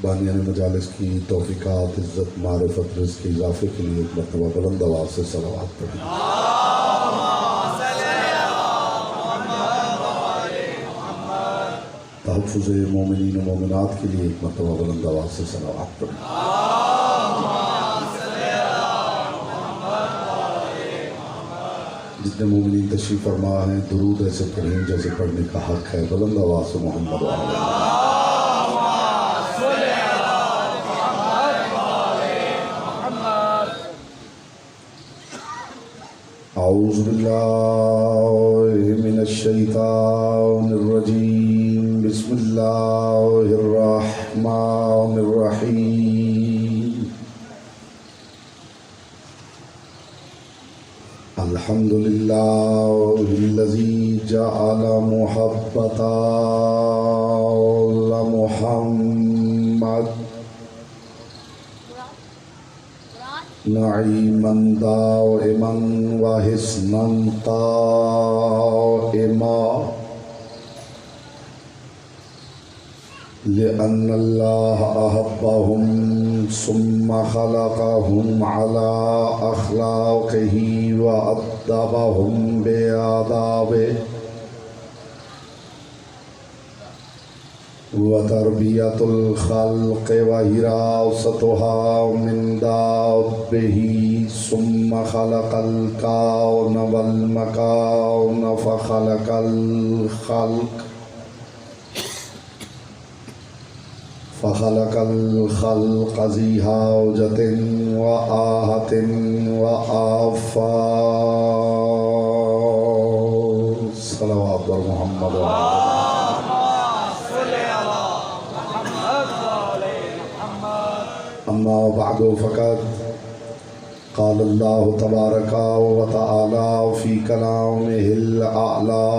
بانیان مجالس کی توفیقات، عزت، معرفت، رزق کے اضافے کے لیے ایک مرتبہ بلند آواز سے صلوات پڑھیں۔ تحفظ مومنین و مومنات کے لیے ایک مرتبہ بلند آواز سے صلوات پڑھیں۔ جتنے مومنین تشریف فرما ہیں درود ایسے پڑھیں جیسے پڑھنے کا حق ہے، بلند آواز سے محمد و آل محمد۔ اعوذ باللہ من الشیطان الرجیم، بسم اللہ الرحمن الرحیم۔ الحمد للہ الذی جعل محبت محمد نعیما دائما وحسنا قائما، لأن اللہ احبهم ثم خلقهم على اخلاقه وأدبهم بآدابه، وتربیت الخلق وحراستها من دابه، ثم خلق الكون والمكان فخلق الخلق ذی حاجة وآهة وآفات۔ صلوات بر محمد و اما بعد فقد قال اللہ تبارک و تعالی فی کلامہ الاعلی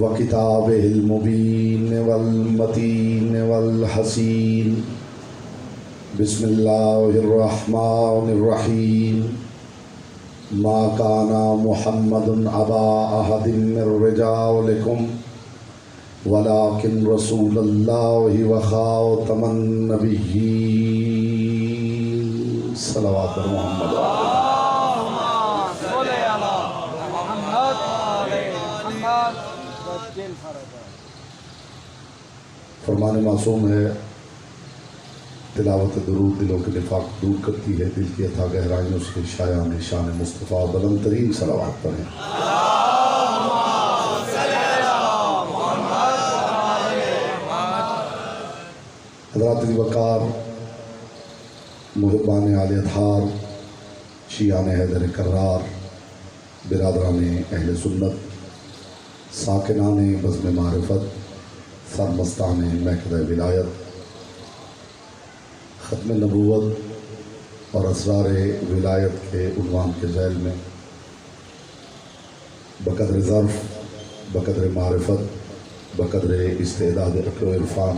وکتابہ المبین والمتین والحسین۔ بسم اللہ الرحمن الرحیم۔ ما کان محمد ابا احد من رجالکم ولكن رسول اللہ وخاتم النبیین۔ صلوات پر محمد و فرمان معصوم ہے، تلاوت درود دلوں کے نفاق دور کرتی ہے، دل کی اتھا گہرائیوں سے شایان شان مصطفیٰ بلند ترین صلوات پڑھیں۔ حضرات ذی وقار، محبان آل اطہار، شیعان حیدر کرار، برادران اہل سنت، ساکنان بزم معرفت، سرمستان محکمہ ولایت، ختم نبوت اور اسرار ولایت کے عنوان کے ذیل میں بقدر ظرف، بقدر معرفت، بقدر استعداد عقل و عرفان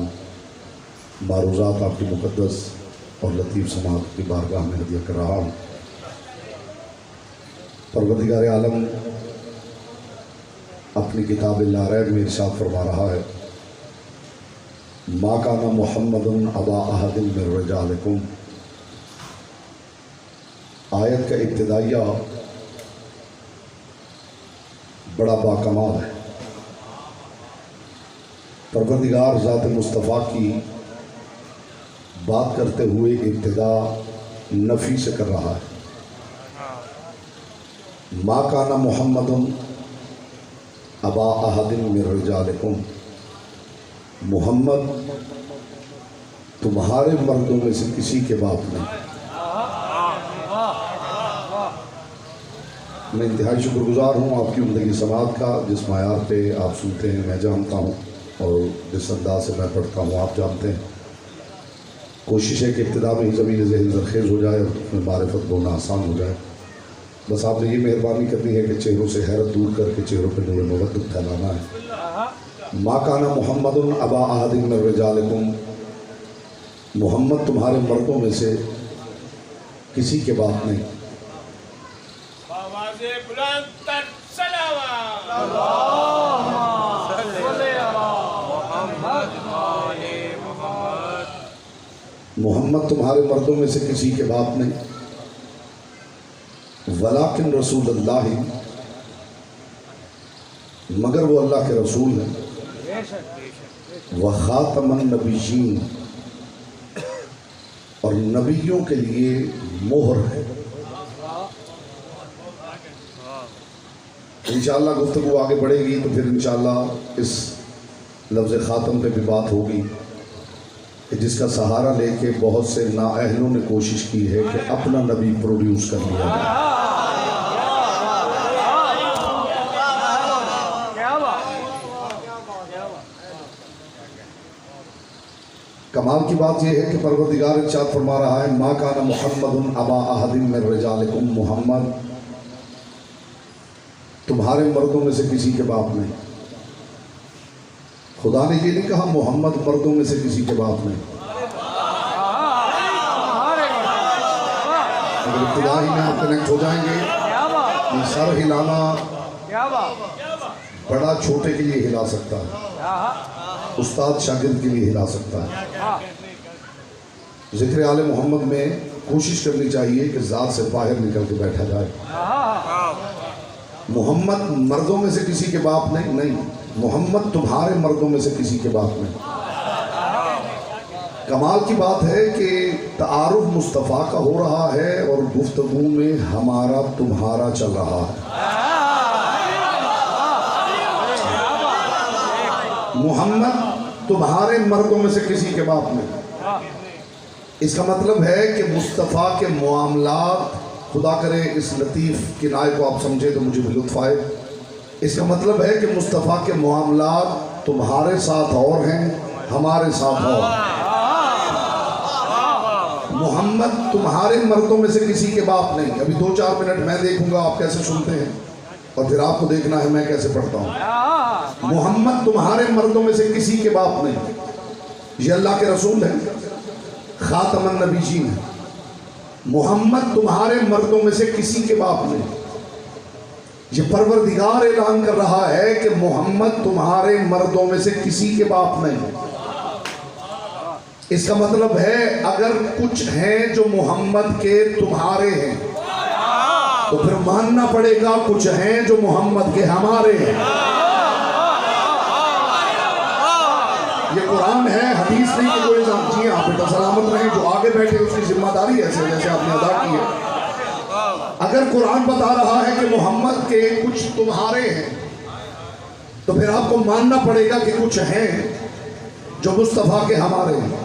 معروضات آپ کی مقدس اور لطیف سماعت کی بارگاہ میں ہدیہ کر رہا ہوں۔ پروردگار عالم اپنی کتاب لا ریب میں ارشاد فرما رہا ہے، ما کان محمد ابا احد من رجالکم۔ آیت کا ابتدائیہ بڑا باکمال ہے۔ پروردگار ذات مصطفیٰ کی بات کرتے ہوئے ابتدا نفی سے کر رہا ہے۔ ما کان محمد ابا احد من رجالکم، محمد تمہارے مردوں میں سے کسی کے باپ نہیں۔ میں انتہائی شکر گزار ہوں آپ کی عمدگی سماعت کا، جس معیار پہ آپ سنتے ہیں میں جانتا ہوں، اور جس انداز سے میں پڑھتا ہوں آپ جانتے ہیں۔ کوشش ہے کہ ابتدا میں ہی زمین ذہن زرخیز ہو جائے اور اس میں معرفت بولنا آسان ہو جائے۔ بس آپ نے یہ مہربانی کرنی ہے کہ چہروں سے حیرت دور کر کے چہروں پہ نور مودت پھیلانا ہے۔ ما کان محمد ابا احد من رجالکم، محمد تمہارے مردوں میں سے کسی کے باپ نہیں۔ محمد تمہارے مردوں میں سے کسی کے باپ نہیں، ولیکن رسول اللہ، مگر وہ اللہ کے رسول ہیں، وخاتم النبیین، اور نبیوں کے لیے مہر ہے۔ انشاءاللہ گفتگو آگے بڑھے گی تو پھر انشاءاللہ اس لفظ خاتم پہ بھی بات ہوگی کہ جس کا سہارا لے کے بہت سے نااہلوں نے کوشش کی ہے کہ اپنا نبی پروڈیوس کر لیا جائے۔ کمال کی بات یہ ہے کہ پروردگار ارشاد فرما رہا ہے ما کان محمد ابا احد من رجالکم، محمد تمہارے مردوں میں سے کسی کے باپ نہیں۔ خدا نے یہ نہیں کہا محمد مردوں میں سے کسی کے باپ نہیں۔ اگر ابتدا ہی میں آپ کنیکٹ ہو جائیں گے کہ سر ہلانا بڑا چھوٹے کے لیے ہلا سکتا ہے، استاد شاگرد کے لیے ہلا سکتا ہے۔ ذکر آل محمد میں کوشش کرنی چاہیے کہ ذات سے باہر نکل کے بیٹھا جائے۔ محمد مردوں میں سے کسی کے باپ نہیں، محمد تمہارے مردوں میں سے کسی کے باپ نہیں۔ کمال کی بات ہے کہ تعارف مصطفیٰ کا ہو رہا ہے اور گفتگو میں ہمارا تمہارا چل رہا ہے۔ محمد تمہارے مردوں میں سے کسی کے باپ نہیں، اس کا مطلب ہے کہ مصطفیٰ کے معاملات، خدا کرے اس لطیف کنائے کو آپ سمجھے تو مجھے بھی لطف آئے، اس کا مطلب ہے کہ مصطفیٰ کے معاملات تمہارے ساتھ اور ہیں، ہمارے ساتھ اور۔ محمد تمہارے مردوں میں سے کسی کے باپ نہیں۔ ابھی 2-4 منٹ میں دیکھوں گا آپ کیسے سنتے ہیں اور پھر آپ کو دیکھنا ہے میں کیسے پڑھتا ہوں۔ محمد تمہارے مردوں میں سے کسی کے باپ نہیں، یہ اللہ کے رسول ہیں، خاتم النبیین ہیں۔ محمد تمہارے مردوں میں سے کسی کے باپ نہیں، یہ پروردگار اعلان کر رہا ہے کہ محمد تمہارے مردوں میں سے کسی کے باپ نہیں۔ اس کا مطلب ہے اگر کچھ ہیں جو محمد کے تمہارے ہیں تو پھر ماننا پڑے گا کچھ ہیں جو محمد کے ہمارے ہیں۔ یہ قرآن ہے، حدیث نہیں کہ کوئی جی ہاں بیٹا سلامت رہیں، جو آگے بیٹھے اس کی ذمہ داری ہے جیسے آپ نے ادا کی ہے۔ اگر قرآن بتا رہا ہے کہ محمد کے کچھ تمہارے ہیں تو پھر آپ کو ماننا پڑے گا کہ کچھ ہیں جو مصطفیٰ کے ہمارے ہیں۔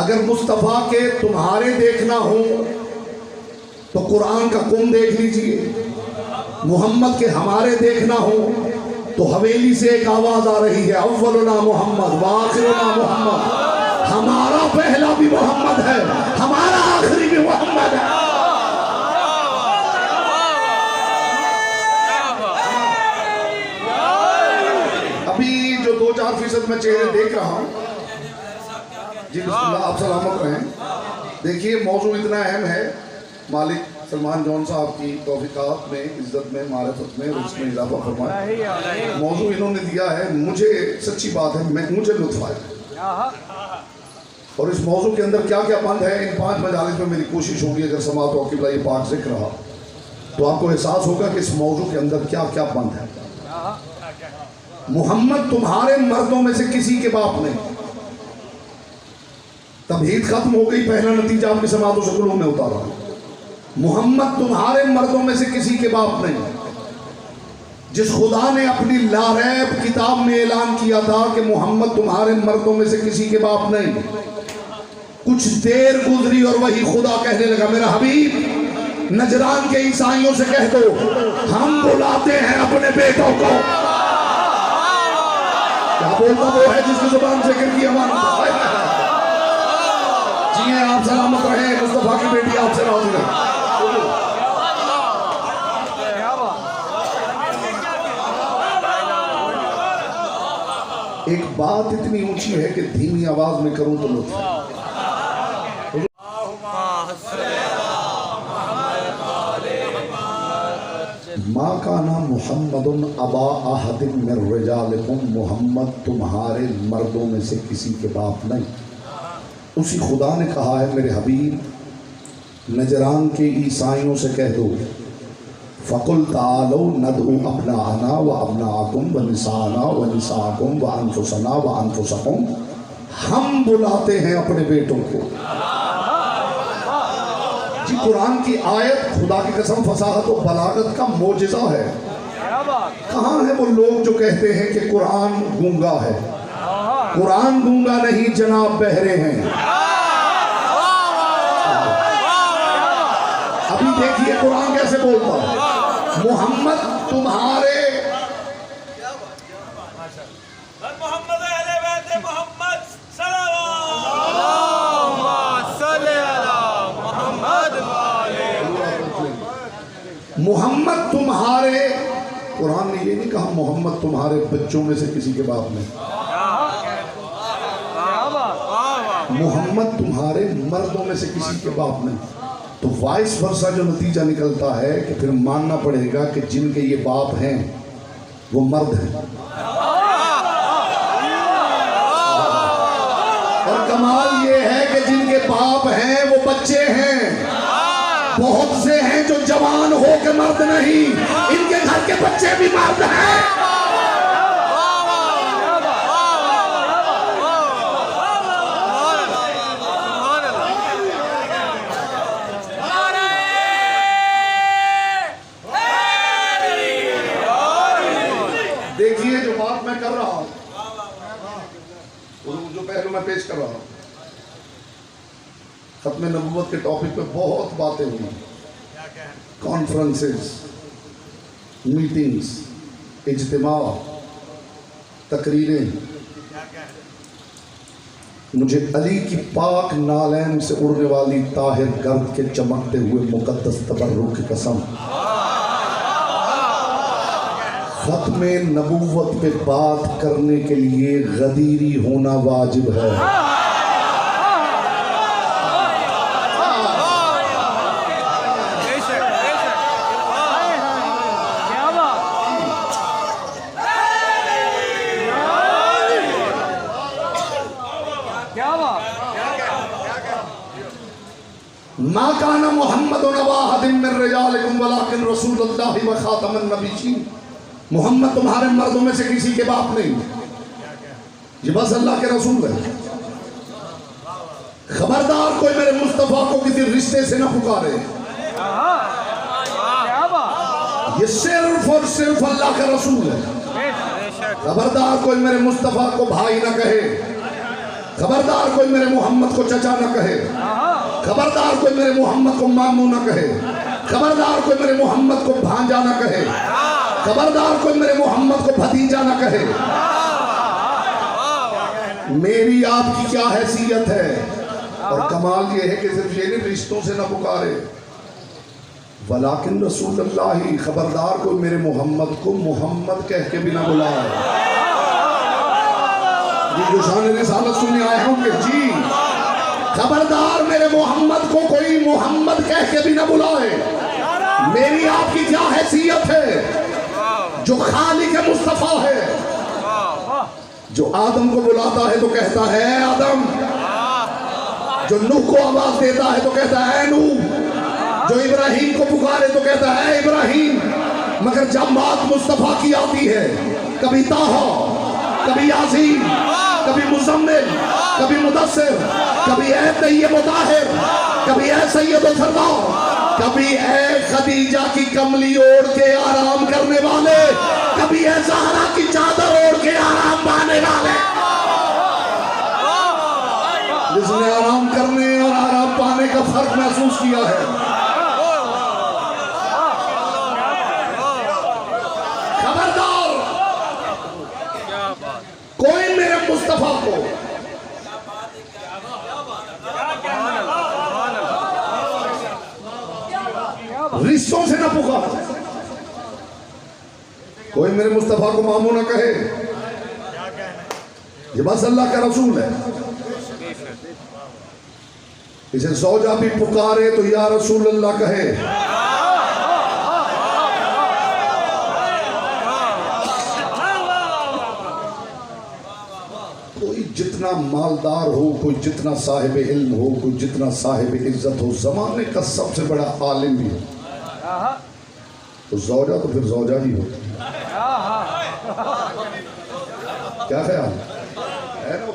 اگر مصطفیٰ کے تمہارے دیکھنا ہو تو قرآن کا کم دیکھ لیجئے، محمد کے ہمارے دیکھنا ہو تو حویلی سے ایک آواز آ رہی ہے اولنا محمد وآخرنا محمد، ہمارا پہلا بھی محمد ہے، ہمارا آخری بھی محمد ہے۔ ابھی جو 2-4% میں چہرے دیکھ رہا ہوں، جی بسم اللہ، آپ سلامت رہیں۔ دیکھیے موضوع اتنا اہم ہے، مالک سلمان جون صاحب کی توفیقات میں، عزت میں، معرفت میں، رزق میں اضافہ فرمائے۔ موضوع انہوں نے دیا ہے، مجھے سچی بات ہے مجھے لطف آیا، اور اس موضوع کے اندر کیا کیا بند ہے ان 5 مجالس میں میری کوشش ہوگی اگر سماعت و قبلہ یہ پاک ذکر رہا تو آپ کو احساس ہوگا کہ اس موضوع کے اندر کیا کیا بند ہے۔ محمد تمہارے مردوں میں سے کسی کے باپ نہیں۔ تمہید ختم ہو گئی، پہلا نتیجہ آپ کی سماعت و شکلوں میں اتارا۔ محمد تمہارے مردوں میں سے کسی کے باپ نہیں۔ جس خدا نے اپنی لاریب کتاب میں اعلان کیا تھا کہ محمد تمہارے مردوں میں سے کسی کے باپ نہیں، کچھ دیر گزری اور وہی خدا کہنے لگا میرا حبیب نجران کے عیسائیوں سے کہہ دو ہم بلاتے ہیں اپنے بیٹوں کو۔ کیا بولتا وہ ہے جس کی زبان ذکر کی امانت ہے؟ جی ہیں، آپ سلامت رہیں، مصطفیٰ کی بیٹی آپ سے راضی ہے۔ ایک بات اتنی اونچی ہے کہ دھیمی آواز میں کروں تو لطف ہے۔ ما کانا محمد ابا احد من رجالکم، محمد تمہارے مردوں میں سے کسی کے باپ نہیں۔ اسی خدا نے کہا ہے میرے حبیب نجران کے عیسائیوں سے کہہ دو فَقُلْ تَعَالَوْا نَدْعُوا أَبْنَاءَنَا وَأَبْنَاءَكُمْ وَنِسَاءَنَا وَنِسَاءَكُمْ وَأَنفُسَنَا وَأَنفُسَكُمْ، ہم بلاتے ہیں اپنے بیٹوں کو۔ جی قرآن کی آیت خدا کی قسم فصاحت و بلاغت کا معجزہ ہے۔ کہاں ہیں وہ لوگ جو کہتے ہیں کہ قرآن گونگا ہے؟ قرآن گونگا نہیں جناب، بہرے ہیں۔ ابھی دیکھیے قرآن کیسے بولتا ہے، محمد تمہارے محمد اہل بیت محمد صلی محمد تمہارے، قرآن نے یہ نہیں کہا محمد تمہارے بچوں میں سے کسی کے باپ میں، محمد تمہارے مردوں میں سے کسی کے باپ میں۔ تو وائس ورثہ جو نتیجہ نکلتا ہے کہ پھر ماننا پڑے گا کہ جن کے یہ باپ ہیں وہ مرد ہیں، اور کمال یہ ہے کہ جن کے باپ ہیں وہ بچے ہیں۔ بہت سے ہیں جو جوان ہو کے مرد نہیں، ان کے گھر کے بچے بھی مرد ہیں۔ دیکھیے جو بات میں کر رہا ہوں، جو پہلو میں پیش کر رہا ہوں، ختم نبوت کے ٹاپک پہ بہت باتیں ہوئی، کانفرنسز، میٹنگز، اجتماع، تقریریں۔ مجھے علی کی پاک نالین سے اڑنے والی طاہر گرد کے چمکتے ہوئے مقدس تبرک کی قسم، ختم نبوت پہ بات کرنے کے لیے غدیری ہونا واجب ہے۔ ما کان محمد ابا احد من رجالکم ولکن رسول اللہ و خاتم النبیین، محمد تمہارے مردوں میں سے کسی کے باپ نہیں، یہ بس اللہ کے رسول ہے۔ خبردار کوئی میرے مصطفیٰ کو کسی رشتے سے نہ پکارے، یہ صرف اور صرف اللہ کا رسول ہے۔ خبردار کوئی میرے مصطفیٰ کو بھائی نہ کہے، خبردار کوئی میرے محمد کو چچا نہ کہے، خبردار کوئی میرے محمد کو ماموں نہ کہے، خبردار کوئی میرے محمد کو بھانجا نہ کہے، خبردار کوئی میرے محمد کو بھتیجا نہ کہے۔ میری آپ کی کیا حیثیت ہے؟ اور کمال یہ ہے کہ صرف یہ نہیں رشتوں سے نہ پکارے، ولیکن رسول اللہ، خبردار کوئی میرے محمد کو محمد کہہ کے بھی نہ بلائے۔ یہ جو شان رسالت سننے آئے ہوں کہ جی خبردار میرے محمد کو کوئی محمد کہہ کے بھی نہ بلائے۔ میری آپ کی کیا حیثیت ہے جو خالق مصطفیٰ ہے، جو آدم کو بلاتا ہے تو کہتا ہے اے آدم، جو نوح کو آواز دیتا ہے تو کہتا ہے اے نوح، جو ابراہیم کو پکارے تو کہتا ہے اے ابراہیم۔ مگر جب بات مصطفیٰ کی آتی ہے، کبھی طٰہٰ، کبھی یاسین، کبھی مزمل، کبھی مدثر، کبھی اے طیب و طاہر، کبھی اے سید و سردار، کبھی اے خدیجہ کی کملی اوڑھ کے آرام کرنے والے، کبھی اے زہرا کی چادر اوڑھ کے آرام پانے والے۔ جس نے آرام کرنے اور آرام پانے کا فرق محسوس کیا ہے، خبردار کوئی میرے مصطفیٰ کو رشتوں سے نہ پکارے، کوئی میرے مصطفیٰ کو ماموں نہ کہے، یہ بس اللہ کا رسول ہے۔ اسے زوجہ بھی پکارے تو یا رسول اللہ کہے، جتنا مالدار ہو، کوئی جتنا صاحب علم ہو، کوئی جتنا صاحب عزت ہو، زمانے کا سب سے بڑا عالم بھی ہو، تو زوجہ تو پھر زوجہ ہی ہوتی ہے۔ کیا خیال ہے نا؟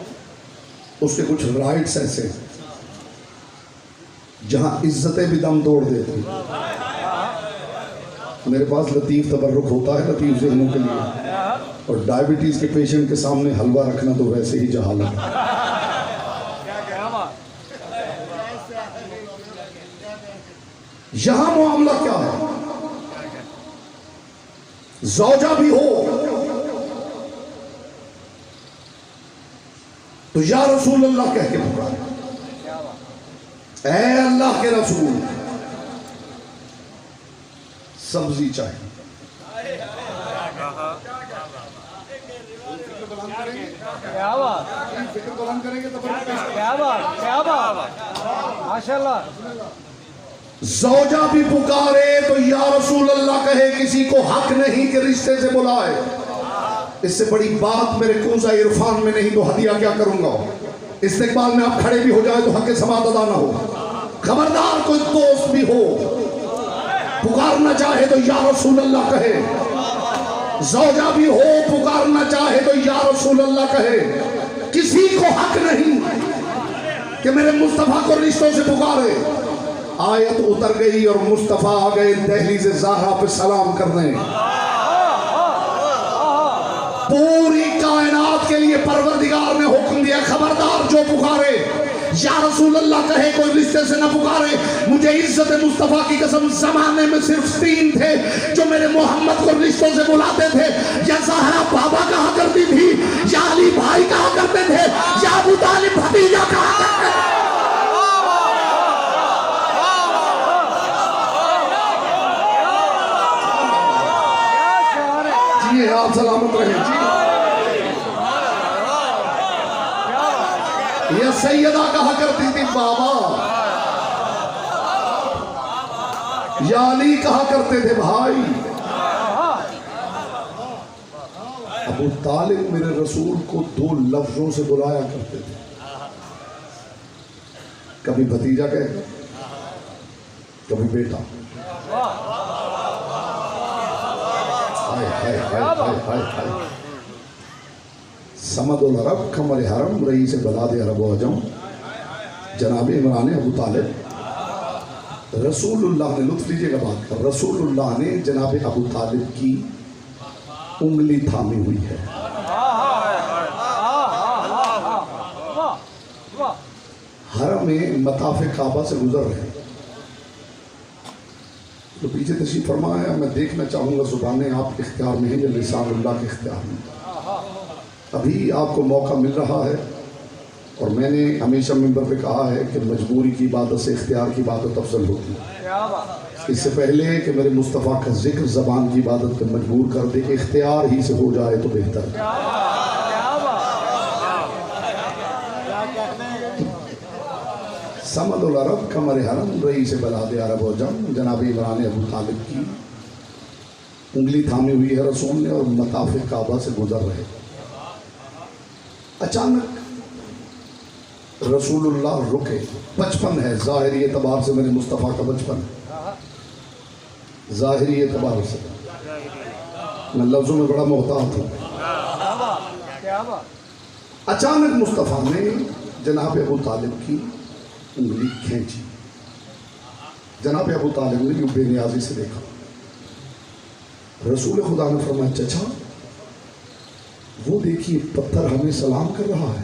اس کے کچھ رائٹس ایسے ہیں جہاں عزتیں بھی دم توڑ دیتی ہیں۔ میرے پاس لطیف تبرک ہوتا ہے لطیف ذہنوں کے لیے، اور ڈائبٹیز کے پیشنٹ کے سامنے حلوہ رکھنا تو ویسے ہی جہالت ہے۔ یہاں معاملہ کیا ہے؟ زوجہ بھی ہو تو یا رسول اللہ کہہ کے پکارے، اے اللہ کے رسول، سبزی چاہیے۔ کیا بات، کیا بات، ماشاءاللہ۔ زوجہ بھی پکارے تو یا رسول اللہ کہے، کسی کو حق نہیں کہ رشتے سے بلائے۔ اس سے بڑی بات میرے کوزہ عرفان میں نہیں تو ہدیہ کیا کروں گا؟ استقبال میں آپ کھڑے بھی ہو جائے تو حق سماعت ادا نہ ہو۔ خبردار کوئی دوست بھی ہو پکارنا چاہے تو یا رسول اللہ کہے، زوجہ بھی ہو پکارنا چاہے تو یا رسول اللہ کہے۔ کسی کو حق نہیں کہ میرے مصطفیٰ کو رشتوں سے پکارے۔ آیت اتر گئی اور مصطفیٰ آ گئے دہلیز زہرا پہ سلام کرنے۔ پوری کائنات کے لیے پروردگار نے حکم دیا، خبردار جو پکارے یا رسول اللہ کہے، کوئی رشتے سے نہ پکارے۔ مجھے عزت مصطفیٰ کی قسم، زمانے میں صرف 3 تھے جو میرے محمد کو رشتوں سے بلاتے تھے، یا زہرا بابا کہا کرتی تھی، یا علی بھائی کہا کرتے تھے، یا ابو طالب بھتیجا کہا کرتے تھے۔ جی آپ سلامت رہیں جی۔ یہ سیدہ کہا کرتی تھی بابا، یا علی کہا کرتے تھے بھائی۔ ابو طالب میرے رسول کو 2 لفظوں سے بلایا کرتے تھے، کبھی بھتیجا کہے کبھی بیٹا۔ سمد العرب کمر حرم رئیس بلاد عرب و عجم جناب عمران ابو طالب، رسول اللہ نے، لطف لیجئے گا بات کر، رسول اللہ نے جناب ابو طالب کی انگلی تھامی ہوئی ہے۔ حرم میں مطاف کعبہ سے گزر رہے ہیں تو پیچھے تشریف فرمایا، میں دیکھنا چاہوں گا زبانیں آپ کے اختیار میں ہیں یا لسان اللہ کے اختیار میں۔ ابھی آپ کو موقع مل رہا ہے، اور میں نے ہمیشہ ممبر پہ کہا ہے کہ مجبوری کی عبادت سے اختیار کی عبادت افضل ہوتی ہے۔ اس سے پہلے کہ میرے مصطفیٰ کا ذکر زبان کی عبادت پہ مجبور کر دے، اختیار ہی سے ہو جائے تو بہتر ہے۔ سمد العرب کمر حرم رئیس بلاد عرب و عجم جناب عمران ابو طالب کی انگلی تھامی ہوئی ہے رسول نے، اور مطاف کعبہ سے گزر رہے۔ اچانک رسول اللہ رکے۔ 55 ہے ظاہری اعتبار سے میرے مصطفیٰ کا 55 ہے، ظاہری اعتبار سے میں لفظوں میں بڑا محتاط ہوں۔ اچانک مصطفیٰ نے جناب ابو طالب کی انگلی کھینچی۔ جناب ابو طالب نے یوں بے نیازی سے دیکھا۔ رسول خدا نے فرمایا، چچا وہ دیکھیے پتھر ہمیں سلام کر رہا ہے۔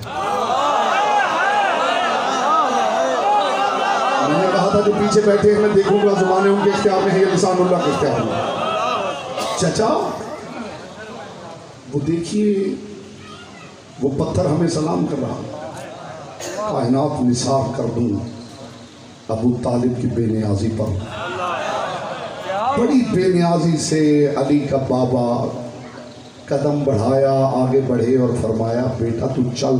میں نے کہا تھا جو پیچھے بیٹھے ہیں میں دیکھوں گا زبانیں ان کے اختیار میں ہیں یا لسان اللہ کے اختیار میں۔ چچا وہ دیکھیے وہ پتھر ہمیں سلام کر رہا ہے۔ کائنات نثار کر دوں ابو طالب کی بے نیازی پر۔ بڑی بے نیازی سے علی کا بابا قدم بڑھایا، آگے بڑھے اور فرمایا، بیٹا تو چل،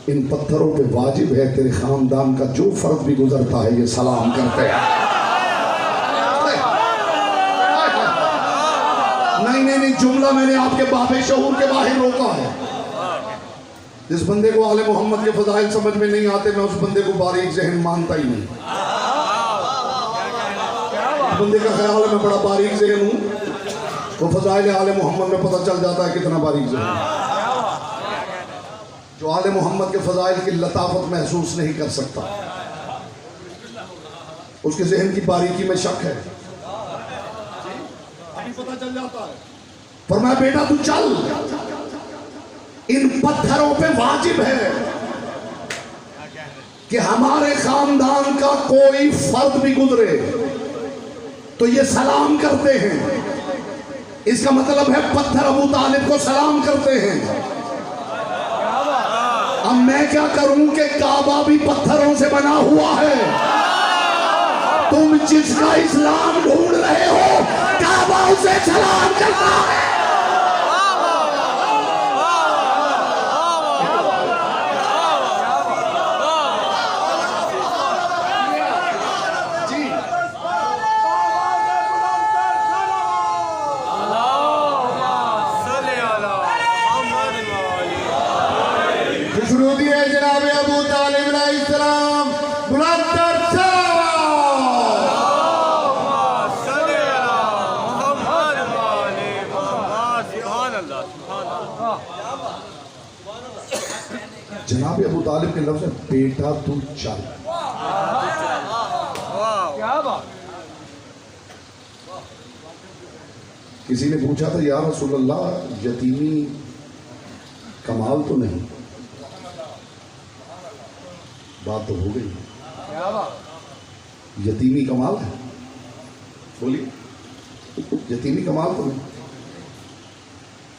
ان پتھروں پہ واجب ہے تیرے خاندان کا جو فرد بھی گزرتا ہے یہ سلام کرتے ہیں۔ نہیں جملہ میں نے آپ کے باب شعور کے باہر روکا ہے، جس بندے کو آل محمد کے فضائل سمجھ میں نہیں آتے میں اس بندے کو باریک ذہن مانتا ہی نہیں. بندے کا خیال ہے میں بڑا باریک ذہن ہوں، وہ فضائل آل محمد میں پتہ چل جاتا ہے کتنا باریک ذہن ہے. جو آل محمد کے فضائل کی لطافت محسوس نہیں کر سکتا اس کے ذہن کی باریکی میں شک ہے. پتہ چل جاتا ہے. فرمایا بیٹا تو چل، ان پتھروں پہ واجب ہے کہ ہمارے خاندان کا کوئی فرد بھی گزرے تو یہ سلام کرتے ہیں. اس کا مطلب ہے پتھر ابو طالب کو سلام کرتے ہیں. اب میں کیا کروں کہ کعبہ بھی پتھروں سے بنا ہوا ہے. تم جس کا اسلام ڈھونڈ رہے ہو کعبہ اسے سلام کرتا ہے. درود ہے جناب ابو طالب علیہ السلام. بلند تر جناب ابو طالب کے لفظ ہے بیٹا تو چل. کیا بات. کسی نے پوچھا تھا یا رسول اللہ یتیمی کمال تو نہیں؟ بات تو ہو گئی. کیا بات. یتیمی کمال ہے؟ بولیے یتیمی کمال تو نہیں.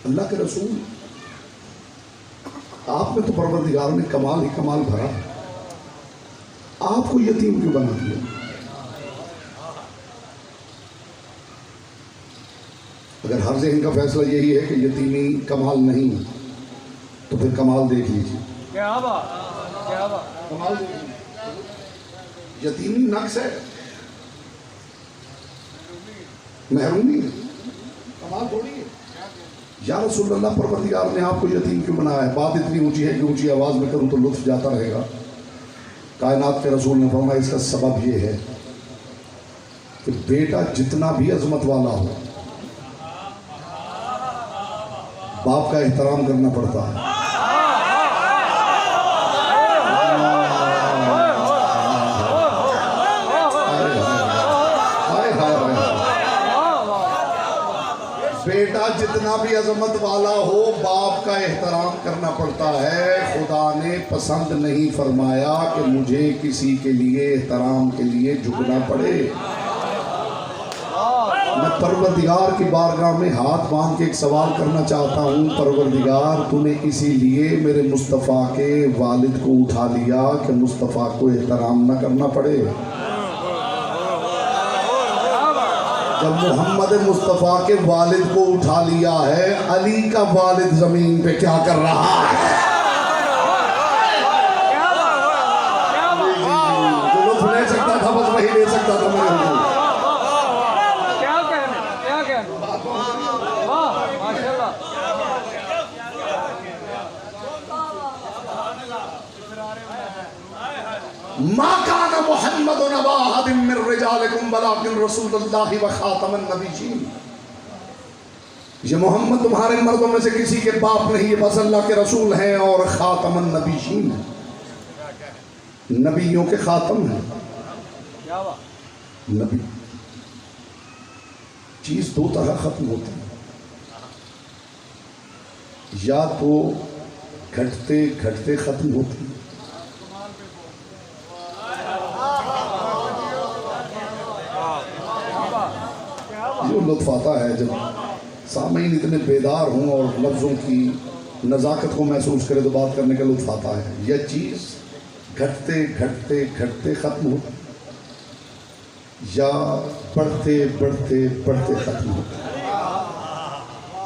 اللہ کے رسول آپ میں تو پروردگار نے کمال ہی کمال بھرا ہے. آپ کو یتیم کیوں بنا دیا؟ اگر ہر ذہن کا فیصلہ یہی ہے کہ یتیمی کمال نہیں تو پھر کمال دیکھ لیجیے. کیا بات. کیا بات. کمال دیکھ لیجیے. یتیمی نقص ہے، محرومی ہے، کمال تھوڑی ہے. یا رسول اللہ پروردگار نے آپ کو یتیم کیوں بنایا ہے؟ بات اتنی اونچی ہے کہ اونچی آواز میں کروں تو لطف جاتا رہے گا. کائنات کے رسول نے فرمایا اس کا سبب یہ ہے کہ بیٹا جتنا بھی عظمت والا ہو باپ کا احترام کرنا پڑتا ہے. بیٹا جتنا بھی عظمت والا ہو باپ کا احترام کرنا پڑتا ہے. خدا نے پسند نہیں فرمایا کہ مجھے کسی کے لیے احترام کے لیے جھکنا پڑے. میں پروردگار کی بارگاہ میں ہاتھ باندھ کے ایک سوال کرنا چاہتا ہوں. پروردگار تو نے اسی لیے میرے مصطفیٰ کے والد کو اٹھا لیا کہ مصطفیٰ کو احترام نہ کرنا پڑے. جب محمد مصطفیٰ کے والد کو اٹھا لیا ہے علی کا والد زمین پہ کیا کر رہا ہے؟ جو لطف لے سکتا تھا بس وہی لے سکتا تھا. میں کیا کہنے. کیا کہنے. واہ ماشاءاللہ. ما کان محمد ابا احد من رجالکم ولکن رسول اللہ وخاتم النبیین. یہ محمد تمہارے مردوں میں سے کسی کے باپ نہیں، یہ بس اللہ کے رسول ہیں اور خاتم النبیین ہیں، نبیوں کے خاتم ہیں. کیا بات. نبی چیز دو طرح ختم ہوتی ہے، یا تو گھٹتے گھٹتے ختم ہوتی ہے. جو لطف آتا ہے جب سامعین اتنے بیدار ہوں اور لفظوں کی نزاکت کو محسوس کرے تو بات کرنے کا لطف آتا ہے. یہ چیز گھٹتے گھٹتے گھٹتے ختم ہوتی یا بڑھتے بڑھتے بڑھتے ختم ہوتی.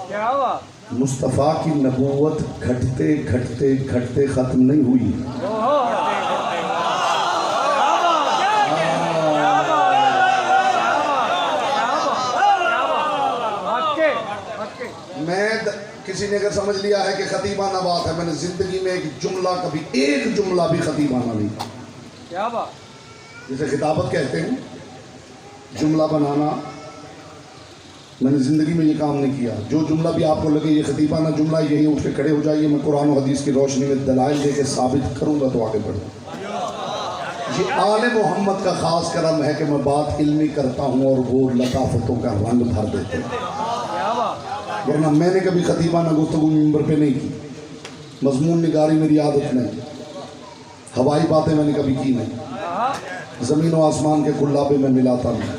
کیا بات. مصطفیٰ کی نبوت گھٹتے گھٹتے گھٹتے ختم نہیں ہوئی. میں کسی کسی نے اگر سمجھ لیا ہے کہ خطیبانہ بات ہے، میں نے زندگی میں ایک جملہ کبھی ایک جملہ بھی خطیبانہ نہیں کہا. کیا بات. جسے خطابت کہتے ہیں، جملہ بنانا، میں نے زندگی میں یہ کام نہیں کیا. جو جملہ بھی آپ کو لگے یہ خطیبانہ جملہ، یہی اٹھ کے کھڑے ہو جائیے، میں قرآن و حدیث کی روشنی میں دلائل دے کے ثابت کروں گا تو آگے بڑھوں. یہ آل محمد کا خاص کرم ہے کہ میں بات علمی کرتا ہوں اور وہ لطافتوں کا رنگ بھر دیتے ہیں. کیا بات. ورنہ میں نے کبھی خطیبانہ گفتگو ممبر پہ نہیں کی. مضمون نگاری میری عادت نہیں، ہوائی باتیں میں نے کبھی کی نہیں، زمین و آسمان کے گلابے میں ملاتا نہیں،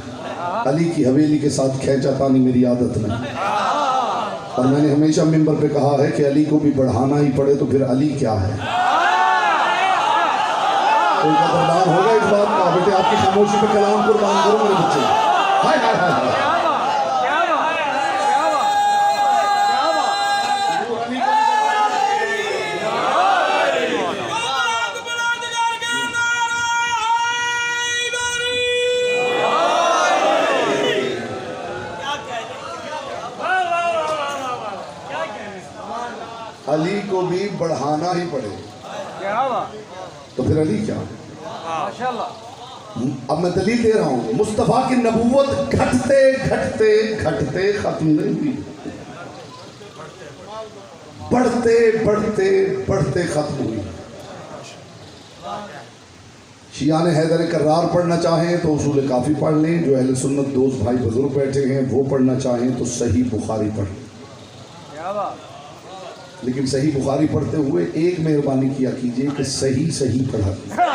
علی کی حویلی کے ساتھ کھینچاتا نہیں، میری عادت نہیں. اور میں نے ہمیشہ ممبر پہ کہا ہے کہ علی کو بھی بڑھانا ہی پڑے تو پھر علی کیا ہے. کوئی قدردان ہوگا اس بات کا؟ بیٹے آپ کی خاموشی پہ کلام قربان کرو میرے بچے. ہائے ہائے ہائے ہائے. علی کو بھی بڑھانا ہی پڑے کیا بات. تو پھر علی کیا؟ ماشاءاللہ. اب میں دلیل دے رہا ہوں، مصطفیٰ کی نبوت گھٹتے گھٹتے گھٹتے ختم نہیں ہوئی، بڑھتے بڑھتے بڑھتے ختم ہوئی. شیعان حیدر کرار پڑھنا چاہیں تو اصول کافی پڑھ لیں، جو اہل سنت دوست بھائی بزرگ بیٹھے ہیں وہ پڑھنا چاہیں تو صحیح بخاری پڑھ لیں. کیا بات. لیکن صحیح بخاری پڑھتے ہوئے ایک مہربانی کیا کیجئے کہ صحیح صحیح پڑھا کیجئے.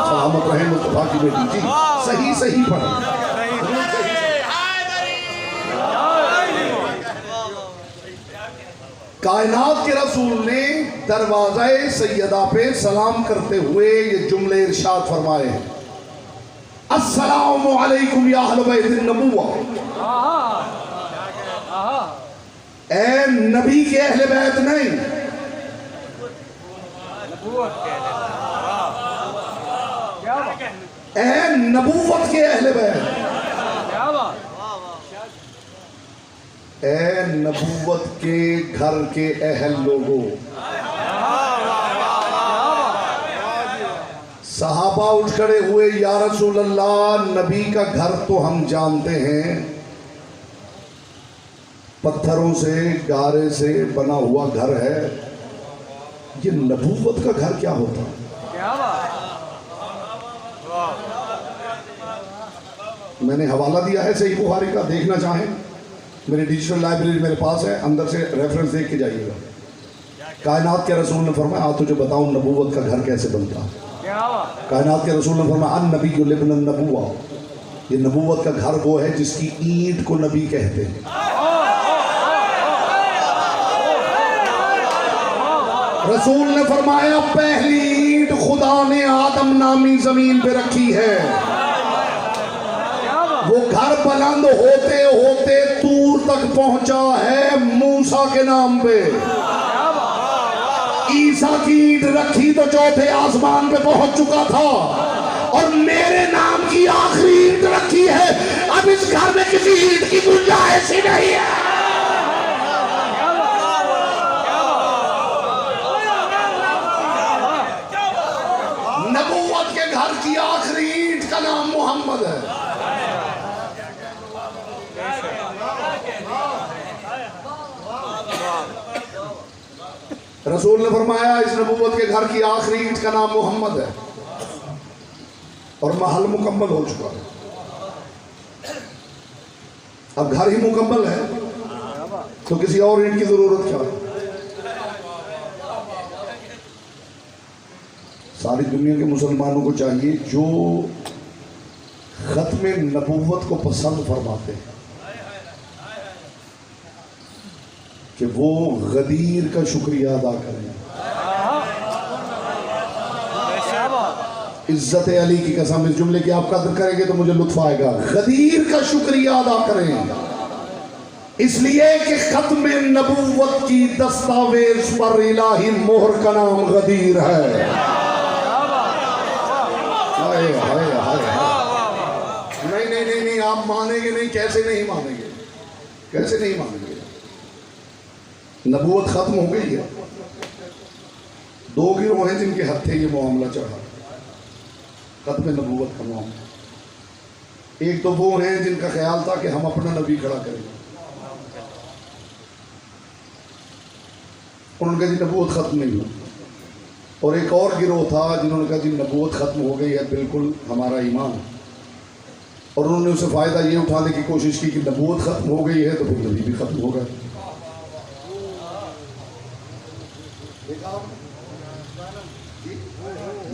سلامت رہے مصطفیٰ کی بیٹی جی، صحیح صحیح پڑھا. کائنات کے رسول نے دروازہ سیدہ پہ سلام کرتے ہوئے یہ جملے ارشاد فرمائے ہیں: السلام علیکم یا اہل بیت النبوہ. اے نبی کے اہل بیت نہیں، اے نبوت کے اہل بیت، اے نبوت کے گھر کے اہل لوگوں. صحابہ اٹھ کھڑے ہوئے، یا رسول اللہ، نبی کا گھر تو ہم جانتے ہیں، پتھروں سے گارے سے بنا ہوا گھر ہے، یہ نبوت کا گھر کیا ہوتا؟ میں نے حوالہ دیا ہے صحیح بخاری کا، دیکھنا چاہیں میری ڈیجیٹل لائبریری میرے پاس ہے، اندر سے ریفرنس دیکھ کے جائیے گا. کائنات کے رسول نے فرمایا آج تجھے بتاؤں نبوت کا گھر کیسے بنتا. کائنات کے رسول نے فرمایا النبی لابن النبوہ، یہ نبوت کا گھر وہ ہے جس کی اینٹ کو نبی کہتے ہیں. رسول نے فرمایا پہلی اینٹ خدا نے آدم نامی زمین پہ رکھی ہے، وہ گھر بلند ہوتے ہوتے طور تک پہنچا ہے موسیٰ کے نام پہ. عیسیٰ کی اینٹ رکھی تو چوتھے آسمان پہ پہنچ چکا تھا، اور میرے نام کی آخری اینٹ رکھی ہے، اب اس گھر میں کسی اینٹ کی گنجائش ہی نہیں ہے. نبوت کے گھر کی آخری اینٹ کا نام محمد ہے. رسول نے فرمایا اس نبوت کے گھر کی آخری اینٹ کا نام محمد ہے، اور محل مکمل ہو چکا ہے. اب گھر ہی مکمل ہے تو کسی اور اینٹ کی ضرورت کیا ہے؟ ساری دنیا کے مسلمانوں کو چاہیے جو ختم نبوت کو پسند فرماتے ہیں کہ وہ غدیر کا شکریہ ادا کریں. عزت علی کی قسم، اس جملے کی آپ قدر کریں گے تو مجھے لطف آئے گا. غدیر کا شکریہ ادا کریں، اس لیے کہ ختم نبوت کی دستاویز پر الہی مہر کا نام غدیر ہے. نہیں نہیں نہیں نہیں، آپ مانیں گے نہیں، کیسے نہیں مانیں گے؟ کیسے نہیں مانیں گے؟ نبوت ختم ہو گئی ہے. 2 گروہ ہیں جن کے ہتھے یہ معاملہ چڑھا، ختم نبوت کا معاملہ. ایک تو وہ ہیں جن کا خیال تھا کہ ہم اپنا نبی کھڑا کریں گے، انہوں نے کہا جی نبوت ختم نہیں ہوئی. اور ایک اور گروہ تھا جنہوں نے کہا جی نبوت ختم ہو گئی ہے، بالکل ہمارا ایمان. اور انہوں نے اسے فائدہ یہ اٹھانے کی کوشش کی کہ نبوت ختم ہو گئی ہے تو پھر نبی بھی ختم ہو گئے.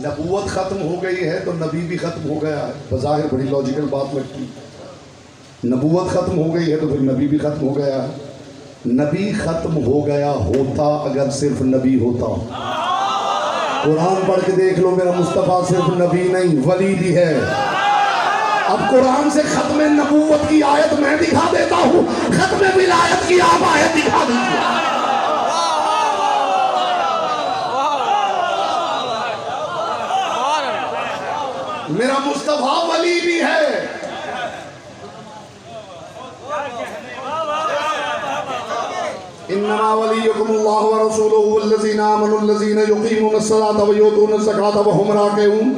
نبوت ختم ہو گئی ہے تو نبی بھی ختم ہو گیا ہے. بظاہر بڑی لاجیکل بات لگتی. نبوت ختم ہو گئی ہے تو پھر نبی بھی ختم ہو گیا ہے. نبی ختم ہو گیا ہوتا اگر صرف نبی ہوتا. قرآن پڑھ کے دیکھ لو، میرا مصطفیٰ صرف نبی نہیں ولی بھی ہے. اب قرآن سے ختم نبوت کی آیت میں دکھا دیتا ہوں، ختم ولایت کی آپ آیت دکھا دیجیے. میرا مصطفیٰ ولی بھی ہے. انما ولیکم اللہ ورسولہ والذین آمنوا الذین یقیمون الصلاۃ ویؤتون الزکاۃ وہم راکعون.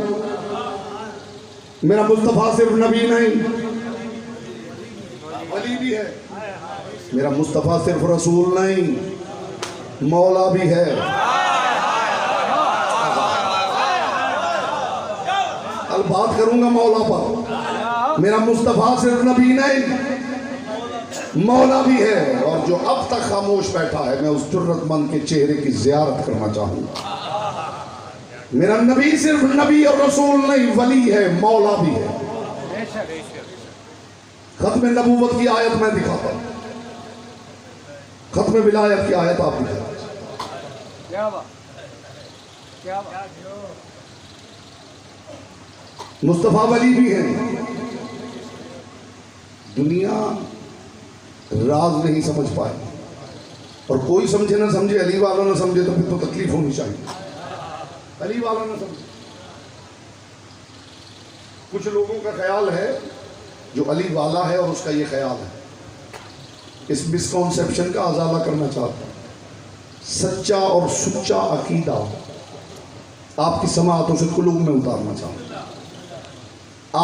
میرا مصطفیٰ صرف نبی نہیں ولی بھی ہے. میرا مصطفیٰ صرف رسول نہیں مولا بھی ہے. کل بات کروں گا مولا پر. میرا مصطفیٰ صرف نبی نہیں مولا بھی ہے. اور جو اب تک خاموش بیٹھا ہے میں اس جرت مند کے چہرے کی زیارت کرنا چاہوں گا. میرا نبی صرف نبی اور رسول نہیں ولی ہے مولا بھی ہے. ختم نبوت کی آیت میں دکھاتا ہوں، ختم ولایت کی آیت آپ دکھاتا ہوں. کیا بات کیا بات. مصطفیٰ ولی بھی ہیں. دنیا راز نہیں سمجھ پائے، اور کوئی سمجھے نہ سمجھے، علی والا نہ سمجھے تو پھر تو تکلیف ہونی چاہیے. علی والا نہ سمجھے. کچھ لوگوں کا خیال ہے جو علی والا ہے اور اس کا یہ خیال ہے، اس مسکانسیپشن کا ازالہ کرنا چاہتا ہوں. سچا اور سچا عقیدہ آپ کی سماعتوں سے قلوب میں اتارنا چاہتا ہوں.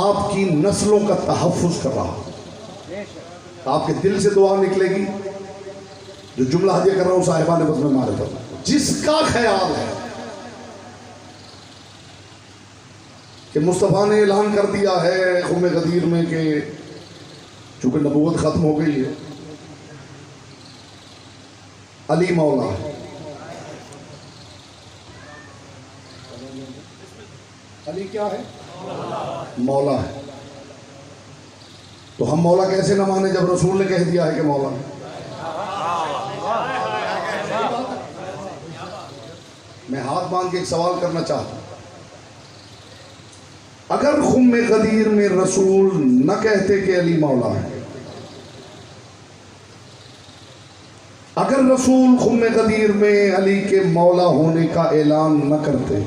آپ کی نسلوں کا تحفظ کر رہا ہوں. آپ کے دل سے دعا نکلے گی. جو جملہ ہدیہ کر رہا ہوں صاحبان بس میں مارے کروں. جس کا خیال ہے کہ مصطفیٰ نے اعلان کر دیا ہے خم غدیر میں کہ چونکہ نبوت ختم ہو گئی ہے علی مولا ہے. علی کیا ہے؟ مولا ہے. تو ہم مولا کیسے نہ مانے جب رسول نے کہہ دیا ہے کہ مولا ہے؟ میں ہاتھ باندھ کے ایک سوال کرنا چاہتا ہوں. اگر خم غدیر میں رسول نہ کہتے کہ علی مولا ہے، اگر رسول خم غدیر میں علی کے مولا ہونے کا اعلان نہ کرتے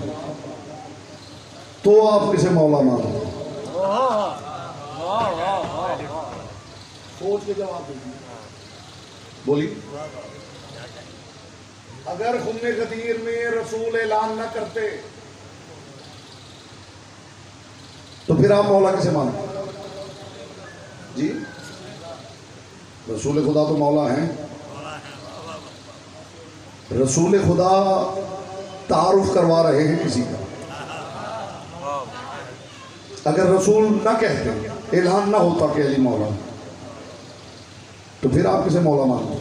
تو آپ کسے مولا مانتے؟ سوچ کے جواب دیجیے. بولی. اگر خم غدیر میں رسول اعلان نہ کرتے تو پھر آپ مولا کسے مانتے؟ جی رسول خدا تو مولا ہیں. رسول خدا تعارف کروا رہے ہیں کسی کا. اگر رسول نہ کہتے، اعلان نہ ہوتا کہ علی مولا، تو پھر آپ کسے مولا مانتے؟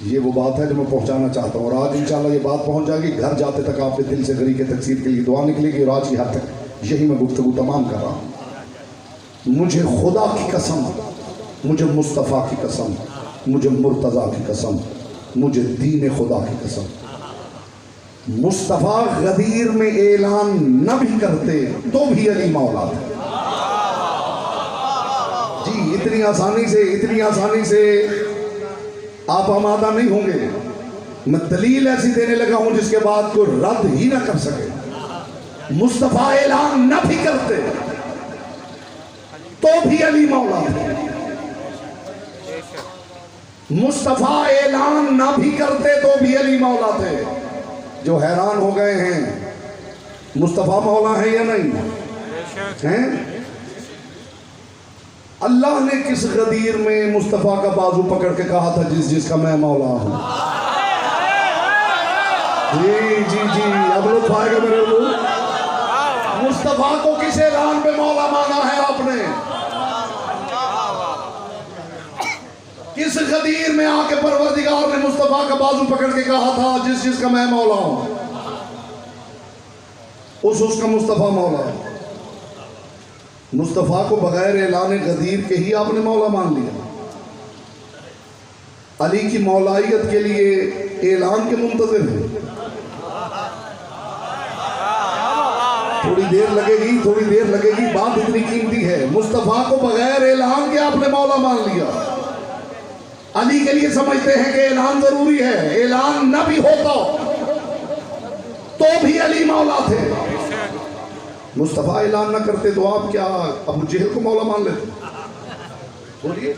یہ وہ بات ہے جو میں پہنچانا چاہتا ہوں، اور آج انشاءاللہ یہ بات پہنچ جائے گی. گھر جاتے تک آپ کے دل سے غریق تکثیر کے لیے دعا نکلے گی، اور آج کی حد تک یہی میں گفتگو تمام کر رہا ہوں. مجھے خدا کی قسم، مجھے مصطفیٰ کی قسم، مجھے مرتضیٰ کی قسم، مجھے دین خدا کی قسم، مصطفیٰ غدیر میں اعلان نہ بھی کرتے تو بھی علی مولا ہے. جی اتنی آسانی سے آپ آمادہ نہیں ہوں گے. میں دلیل ایسی دینے لگا ہوں جس کے بعد کوئی رد ہی نہ کر سکے. مصطفیٰ اعلان نہ بھی کرتے تو بھی علی مولا تھے. مصطفیٰ اعلان نہ بھی کرتے تو بھی علی مولا تھے. جو حیران ہو گئے ہیں مصطفیٰ مولا ہیں یا نہیں ہیں؟ اللہ نے کس غدیر میں مصطفیٰ کا بازو پکڑ کے کہا تھا جس کا میں مولا ہوں؟ جی اب لوگ پائے گا میرے لوگ. مصطفیٰ کو کس اعلان پہ مولا مانا ہے آپ نے؟ کس غدیر میں آ کے پروردگار نے مصطفیٰ کا بازو پکڑ کے کہا تھا جس کا میں مولا ہوں؟ اس کا مصطفیٰ مولا ہے. مصطفیٰ کو بغیر اعلان غدیر کے ہی آپ نے مولا مان لیا. علی کی مولائیت کے لیے اعلان کے منتظر ہیں. تھوڑی دیر لگے گی بات اتنی قیمتی ہے. مصطفیٰ کو بغیر اعلان کے آپ نے مولا مان لیا. علی کے لیے سمجھتے ہیں کہ اعلان ضروری ہے. اعلان نہ بھی ہوتا تو بھی علی مولا تھے. مصطفیٰ اعلان نہ کرتے تو آپ کیا ابو جہل کو مولا مان لیتے؟ بولیے.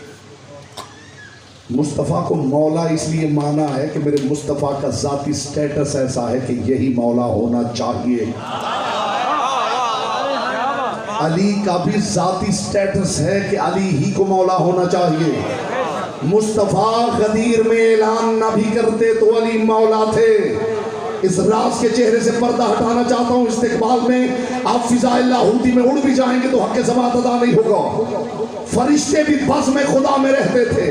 مصطفیٰ کو مولا اس لیے مانا ہے کہ میرے مصطفیٰ کا ذاتی سٹیٹس ایسا ہے کہ یہی مولا ہونا چاہیے. علی کا بھی ذاتی سٹیٹس ہے کہ علی ہی کو مولا ہونا چاہیے. مصطفیٰ غدیر میں اعلان نہ بھی کرتے تو علی مولا تھے. اس راز کے چہرے سے پردہ ہٹانا چاہتا ہوں. استقبال میں آپ فضائل لاہوتی میں اڑ بھی جائیں گے تو حق سماعت ادا نہیں ہوگا. فرشتے بھی بزم خدا میں رہتے تھے.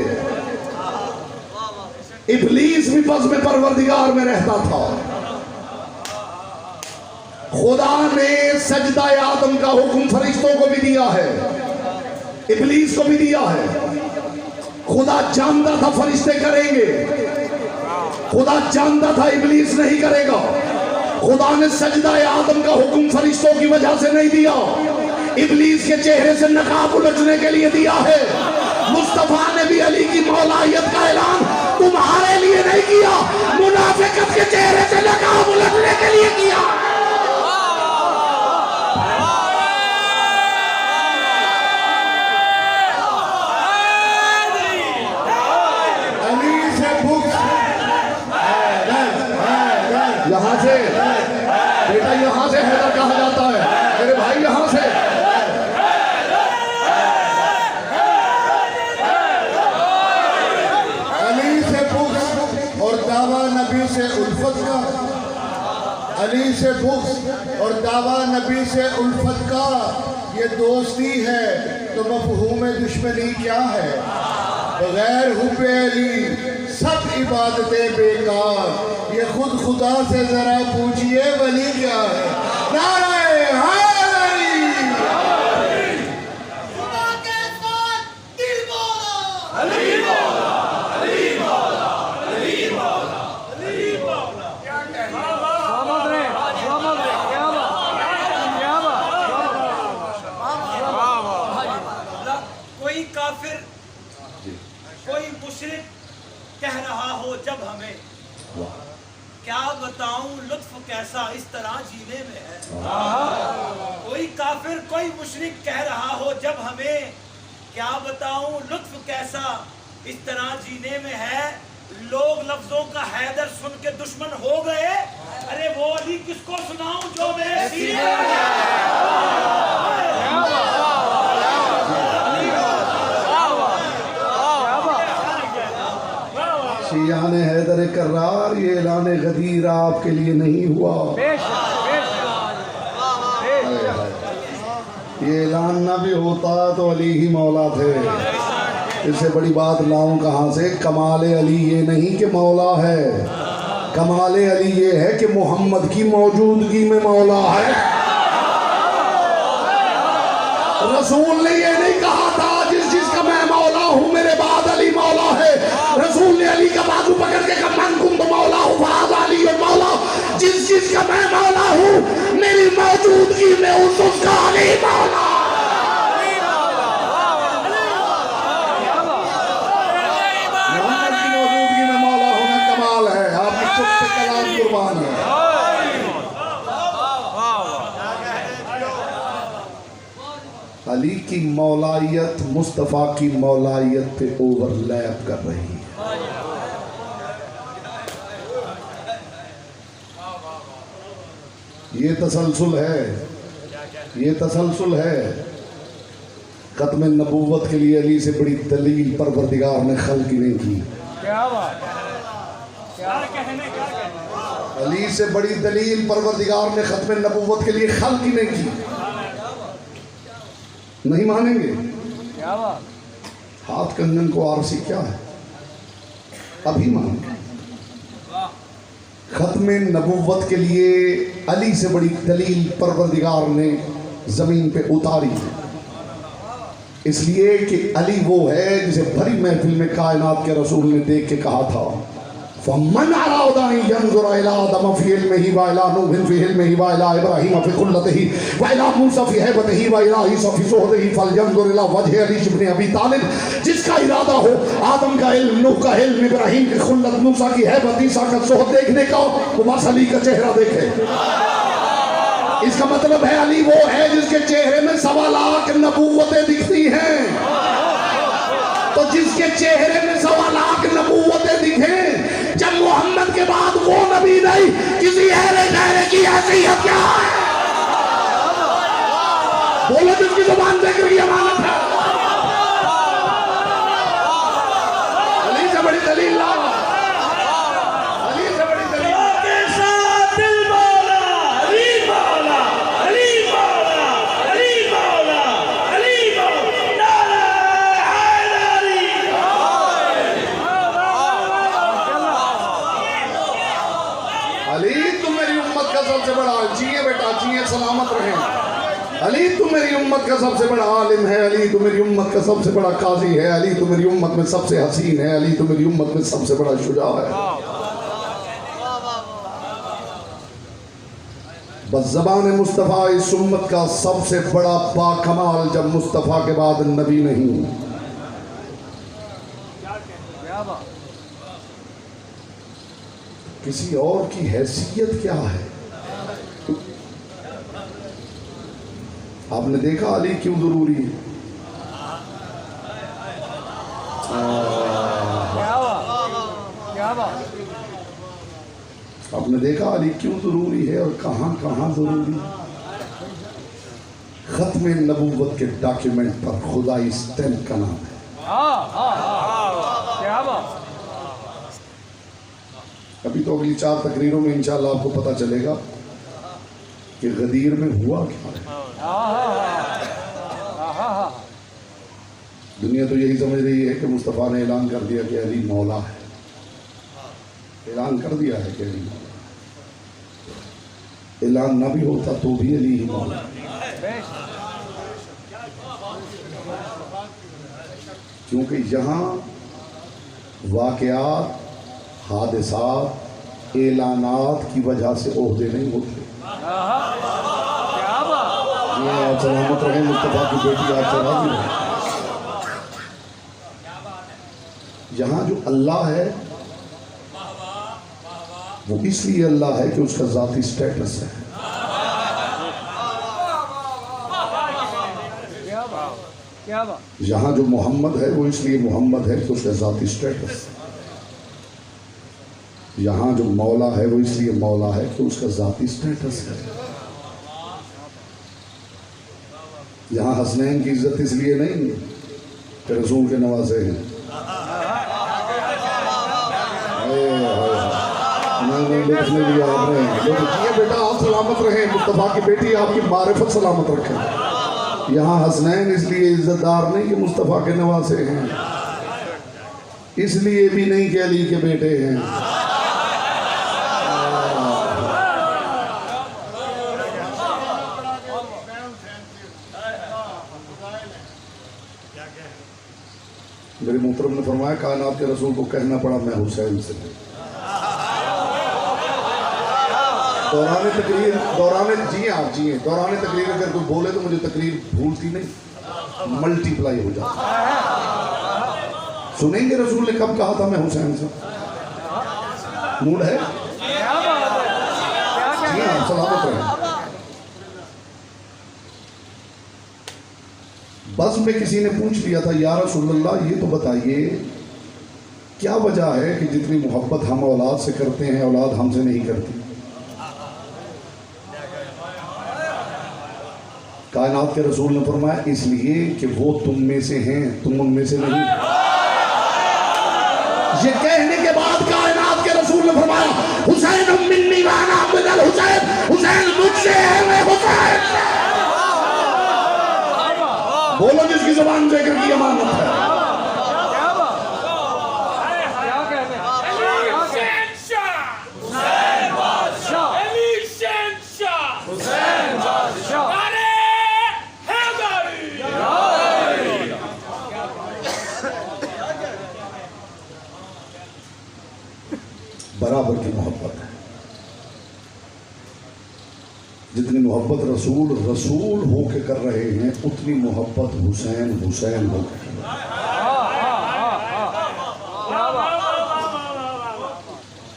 ابلیس بھی بزم پروردگار میں رہتا تھا. خدا نے سجدہ آدم کا حکم فرشتوں کو بھی دیا ہے, ابلیس کو بھی دیا ہے. خدا جانتا تھا فرشتے کریں گے, خدا جانتا تھا ابلیس نہیں کرے گا. خدا نے سجدہ آدم کا حکم فرشتوں کی وجہ سے نہیں دیا, ابلیس کے چہرے سے نقاب الٹنے کے لیے دیا ہے. مصطفیٰ نے بھی علی کی مولائیت کا اعلان تمہارے لیے نہیں کیا, منافقت کے چہرے سے نقاب الٹنے کے لیے کیا. یہاں سے بیٹا, یہاں سے حیدر کہا جاتا ہے میرے بھائی, یہاں سے. علی سے بغض اور دعویٰ نبی سے الفت کا, علی سے بغض اور دعویٰ نبی سے الفت کا یہ دوستی ہے تو مفہوم دشمنی کیا ہے؟ بغیر حب علی سب عبادتیں بیکار. یہ خود خدا سے ذرا پوچھئے ولی کیا ہے؟ نعرہ حیدری. خدا کے ساتھ دل مولا, علی مولا, علی مولا, علی مولا, علی مولا. کیا کہنا کوئی کافر, کوئی مشرک کہہ رہا ہو جب ہمیں, کیا بتاؤں لطف کیسا اس طرح جینے میں ہے. کوئی کافر کوئی مشرک کہہ رہا ہو جب ہمیں, کیا بتاؤں لطف کیسا اس طرح جینے میں ہے. لوگ لفظوں کا حیدر سن کے دشمن ہو گئے, ارے وہ علی کس کو سناؤں جو میرے سینے میں شیعان حیدر کرار. یہ اعلان غدیر آپ کے لیے نہیں ہوا. یہ اعلان نہ بھی ہوتا تو علی ہی مولا تھے. اس سے بڑی بات لاؤں کہاں سے؟ کمال علی یہ نہیں کہ مولا ہے, کمال علی یہ ہے کہ محمد کی موجودگی میں مولا ہے. رسول نے یہ نہیں کہا تھا جس کا میں مولا ہوں میرے بعد علی مولا ہے. رسول نے علی کا بازو پکڑ کے کہا من کنت مولا ہوں فہذا علی مولا. جس کا میں مولا ہوں میری موجودگی میں اس کا علی مولا. محمد کی موجودگی میں مولا ہونا کمال ہے. آپ کی چپ پہ کلام قربان ہے. علی کی مولائیت مصطفیٰ کی مولائیت پہ اوور لیپ کر رہی ہے. یہ تسلسل ہے, یہ تسلسل ہے. ختم نبوت کے لیے علی سے بڑی دلیل پروردگار نے خلق ہی نہیں کی. کیا بات, کیا کہنے, کیا کہنے. علی سے بڑی دلیل پروردگار نے ختم نبوت کے لیے خلق ہی نہیں کی. نہیں مانیں گے؟ کیا بات. ہاتھ کنگن کو عارضی کیا ہے؟ ابھی مانیں گے. ختم نبوت کے لیے علی سے بڑی دلیل پروردگار نے زمین پہ اتاری ہے. اس لیے کہ علی وہ ہے جسے بھری محفل میں کائنات کے رسول نے دیکھ کے کہا تھا فَمَنْ أَرَادَ أَن يَنْظُرَ إِلَىٰ آدَمَ فِي عِلْمِهِ وَإِلَىٰ نُوحٍ فِي عِلْمِهِ وَإِلَىٰ إِبْرَاهِيمَ فِي خُلَّتِهِ وَإِلَىٰ مُوسَىٰ فِي هَيْبَتِهِ وَإِلَىٰ عِيسَىٰ فِي صُحْبَتِهِ فَلْيَنْظُرْ إِلَىٰ وَجْهِ عَلِيِّ بْنِ أَبِي طَالِبٍ. جس کا ارادہ ہو آدم کا علم, نوح کا علم, ابراہیم کی خلت, موسیٰ کی ہیبت, عیسیٰ کا صحبت دیکھنے کا, وہ بس علی کا چہرہ دیکھے. اس کا مطلب ہے علی وہ ہے جس کے چہرے میں 1.25 لاکھ نبوتیں دکھتی ہیں. تو جس کے چہرے میں 1.25 لاکھ نبوتیں دکھیں, جب محمد کے بعد وہ نبی نہیں, کسی غیر کی حیثیت کیا ہے؟ بولو جس کی زبان ذکر کی امانت ہے. علی سے بڑی دلیل لا, علی سے بڑی دلیل. سب سے بڑا جیے بیٹا جیے, سلامت رہیں. علی تو میری امت کا سب سے بڑا عالم ہے, علی تو میری امت کا سب سے بڑا قاضی ہے, علی تو میری امت میں سب سے حسین ہے, علی تو میری امت میں سب سے بڑا شجاع ہے. بس زبان مصطفیٰ اس امت کا سب سے بڑا باکمال, جب مصطفیٰ کے بعد نبی نہیں. کسی اور کی حیثیت کیا ہے؟ آپ نے دیکھا علی کیوں ضروری ہے؟ آپ نے دیکھا علی کیوں ضروری ہے اور کہاں کہاں ضروری ہے؟ ختم نبوت کے ڈاکیومنٹ پر خدائی سٹیمپ کا نام ہے. کیا بات. ابھی تو اگلی 4 تقریروں میں انشاءاللہ آپ کو پتہ چلے گا کہ غدیر میں ہوا کیا ہے. دنیا تو یہی سمجھ رہی ہے کہ مصطفیٰ نے اعلان کر دیا کہ علی مولا ہے. اعلان کر دیا ہے کہ علی مولا. اعلان نہ بھی ہوتا تو بھی علی ہی مولا. کیونکہ یہاں واقعات, حادثات, اعلانات کی وجہ سے عہدے نہیں ہوتے. آپ سلامت رہیں, مصطفیٰ کی بیٹی آپ سلامت رہیں. یہاں جو اللہ ہے وہ اس لیے اللہ ہے کہ اس کا ذاتی سٹیٹس ہے. یہاں جو محمد ہے وہ اس لیے محمد ہے کہ اس کا ذاتی سٹیٹس ہے. یہاں جو مولا ہے وہ اس لیے مولا ہے کہ اس کا ذاتی سٹیٹس ہے. یہاں حسنین کی عزت اس لیے نہیں کہ رسول کے نوازے ہیں. بیٹا آپ سلامت رہیں, مصطفیٰ کی بیٹی آپ کی معرفت سلامت رکھیں. یہاں حسنین اس لیے عزت دار نہیں کہ مصطفیٰ کے نواسے ہیں, اس لیے بھی نہیں کہ علی کے بیٹے ہیں. میرے محترم نے فرمایا کائنات کے رسول کو کہنا پڑا میں حسین سے. دوران تقریر دوران تقریر اگر کوئی بولے تو مجھے تقریر بھولتی نہیں, ملٹی پلائی ہو جاتی. سنیں گے رسول نے کب کہا تھا میں حسین سے. موڈ ہے جی ہاں, سلامت رہیں. بس میں کسی نے پوچھ لیا تھا یا رسول اللہ یہ تو بتائیے کیا وجہ ہے کہ جتنی محبت ہم اولاد سے کرتے ہیں اولاد ہم سے نہیں کرتی؟ کائنات کے رسول نے فرمایا اس لیے کہ وہ تم میں سے ہیں تم ان میں سے نہیں۔ یہ کہنے کے بعد کائنات کے رسول نے فرمایا حسین منی وانا من الحسین، حسین مجھ سے ہے میں حسین سے۔ بولو جس کی زبان ذکر کی امانت ہے۔ برابر کی محبت ہے، جتنی محبت رسول ہو کے کر رہے ہیں اتنی محبت حسین ہو کے کر رہے ہیں۔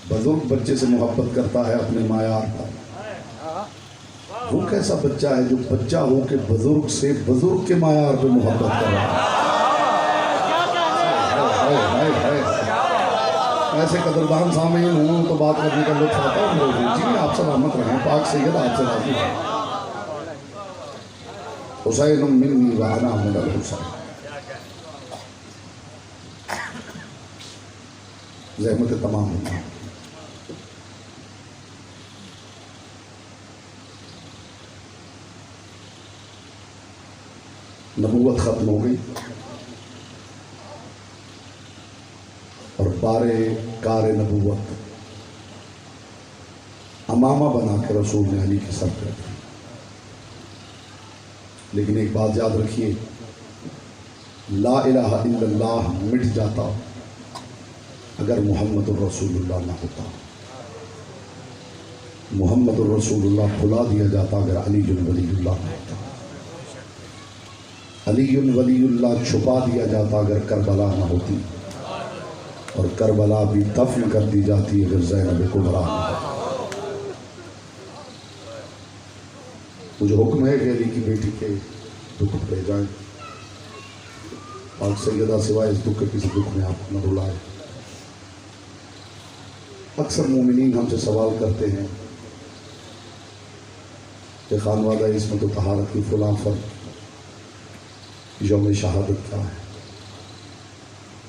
بزرگ بچے سے محبت کرتا ہے اپنے مایار کا، وہ کیسا بچہ ہے جو بچہ ہو کے بزرگ سے بزرگ کے مایار پہ محبت کر رہا ہے۔ ایسے قدردان سامعین ہوں تو بات کرنے کا لطف آتا ہے۔ جی آپ سلامت رہیں، پاک سید آپ سے راضی ہیں۔ حسین منی وانا من الحسین، زحمت تمام ہونا۔ نبوت ختم ہو گئی اور بارے کار نبوت امامہ بنا کے رسول نے علی کے سر پہ رکھی۔ لیکن ایک بات یاد رکھیے، لا الہ الا اللہ مٹ جاتا اگر محمد الرسول اللہ نہ ہوتا، محمد الرسول اللہ بھلا دیا جاتا اگر علی ولی اللہ نہ ہوتا، علی ولی اللہ چھپا دیا جاتا اگر کربلا نہ ہوتی، اور کربلا بھی دفن کر دی جاتی اگر زینب کبریٰ نہ ہوتی۔ مجھے حکم ہے کہ علی کی بیٹی کے دکھ پہ جائیں، پاک سیدہ سوائے اس دکھ کے کسی دکھ میں آپ نہ رلائے۔ اکثر مومنین ہم سے سوال کرتے ہیں کہ خانوادہ عصمت و طہارت کی فلاں فرق یوم شہادت کیا ہے؟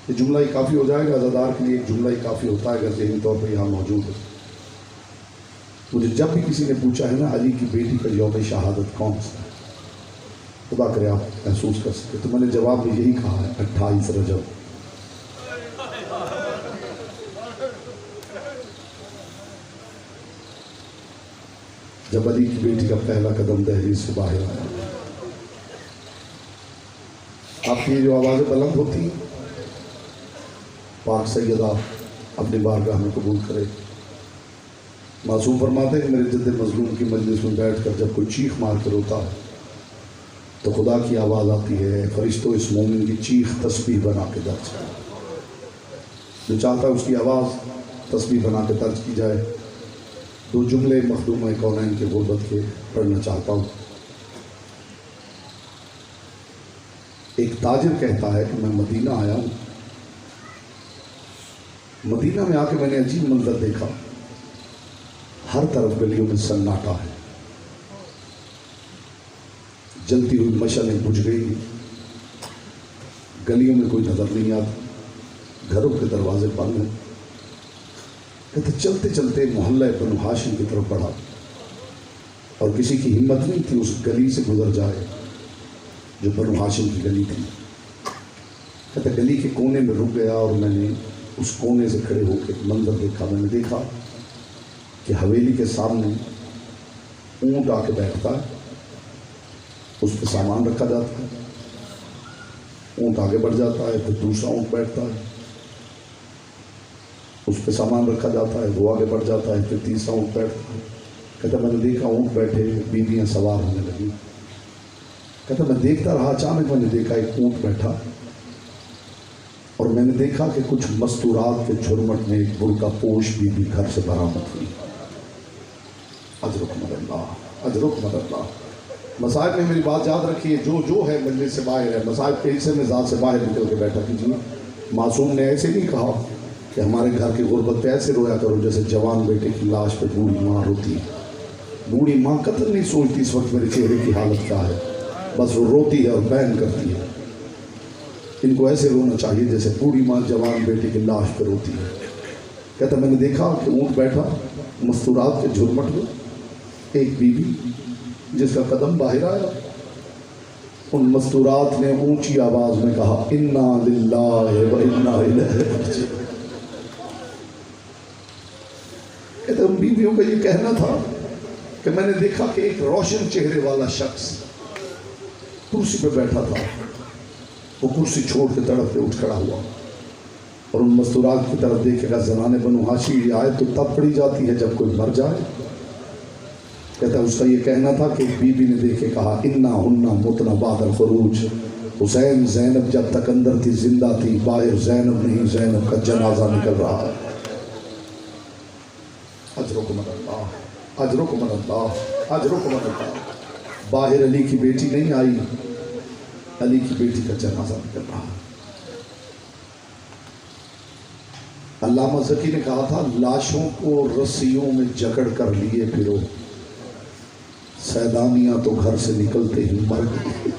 یہ جملہ ہی کافی ہو جائے گا، عزادار کے لیے ایک جملہ ہی کافی ہوتا ہے اگر ذہنی طور پہ یہاں موجود ہے۔ مجھے جب بھی کسی نے پوچھا ہے نا علی کی بیٹی کا یوم شہادت کون سا ہے، خدا کرے آپ محسوس کر سکے، تو میں نے جواب میں یہی کہا ہے 28 رجب۔ جب علی کی بیٹی کا پہلا قدم دہلیز سے باہر آیا، آپ کی جو آوازیں بلند ہوتی ہیں، پاک سیدہ اپنی بارگاہ میں قبول کرے۔ معصوم فرماتے ہیں کہ میرے جد مظلوم کی مجلس میں بیٹھ کر جب کوئی چیخ مار کے روتا ہے تو خدا کی آواز آتی ہے، فرشتوں اس مومن کی چیخ تسبیح بنا کے درج کرو۔ جو چاہتا ہے اس کی آواز تسبیح بنا کے درج کی جائے۔ دو جملے مخدوم کونین کے غربت کے پڑھنا چاہتا ہوں۔ ایک تاجر کہتا ہے کہ میں مدینہ آیا ہوں، مدینہ میں آ کے میں نے عجیب منظر دیکھا، ہر طرف گلیوں میں سناٹا ہے، جلتی ہوئی مشعلیں بجھ گئی، گلیوں میں کوئی نظر نہیں آتا، گھروں کے دروازے بند ہیں۔ کہتے چلتے چلتے محلہ بنو ہاشم کی طرف بڑھا اور کسی کی ہمت نہیں تھی اس گلی سے گزر جائے جو بنو ہاشم کی گلی تھی۔ کہتے گلی کے کونے میں رک گیا اور میں نے اس کونے سے کھڑے ہو کے منظر دیکھا۔ میں نے دیکھا کہ حویلی کے سامنے اونٹ آ کے بیٹھتا ہے، اس پہ سامان رکھا جاتا ہے، اونٹ آگے بڑھ جاتا ہے، پھر دوسرا اونٹ بیٹھتا ہے، اس پہ سامان رکھا جاتا ہے، وہ آگے بڑھ جاتا ہے، پھر تیسرا اونٹ بیٹھتا ہے۔ کہتا میں نے دیکھا اونٹ بیٹھے، بیویاں سوار ہونے لگی۔ کہتا میں دیکھتا رہا، اچانک میں نے دیکھا ایک اونٹ بیٹھا اور میں نے دیکھا کہ کچھ مستورات کے جھرمٹ میں ایک برقع پوش بی بی گھر سے برآمد ہوئی۔ اجرک مد اللہ، اجرک مد اللہ۔ مصائب میں میری بات یاد رکھیے، جو ہے مجلس سے باہر ہے، مصائب کے حصے میں ذات سے باہر نکل کے بیٹھا کیجیے۔ معصوم نے ایسے نہیں کہا کہ ہمارے گھر کی غربت پہ ایسے رویا کرو جیسے جوان بیٹے کی لاش پہ بوڑھی ماں روتی ہے۔ بوڑھی ماں قطر نہیں سوچتی اس وقت میرے چہرے کی حالت کیا ہے، بس وہ روتی ہے اور بیان کرتی ہے۔ ان کو ایسے رونا چاہیے جیسے بوڑھی ماں جوان بیٹے کی لاش پہ روتی ہے۔ کہتا میں نے دیکھا کہ اونٹ بیٹھا مستورات کے جھرمٹ میں، ایک بیوی جس کا قدم باہر آیا، ان مستورات نے اونچی آواز میں کہا انا للہ و انا الیہ راجعون۔ کہتے ان بیویوں کا یہ کہنا تھا کہ میں نے دیکھا کہ ایک روشن چہرے والا شخص کرسی پہ بیٹھا تھا، وہ کرسی چھوڑ کے تڑپ کے اٹھ کھڑا ہوا اور ان مستورات کی طرف دیکھے گا۔ زنان بنو ہاشم یہ آیت تو تب پڑھی جاتی ہے جب کوئی مر جائے۔ کہتا ہے اس کا یہ کہنا تھا کہ ایک بیوی نے دیکھ کے کہا انا ہننا متنا بعد الخروج، حسین زینب جب تک اندر تھی زندہ تھی، باہر زینب نہیں زینب کا جنازہ نکل رہا ہے۔ اجرکم اللہ اجرکم اللہ اجرکم اللہ۔ باہر علی کی بیٹی نہیں آئی، علی کی بیٹی کا جنازہ نکل رہا ہے۔ علامہ زکی نے کہا تھا لاشوں کو رسیوں میں جکڑ کر لیے پھرو، سیدانیاں تو گھر سے نکلتے ہی مر گئی۔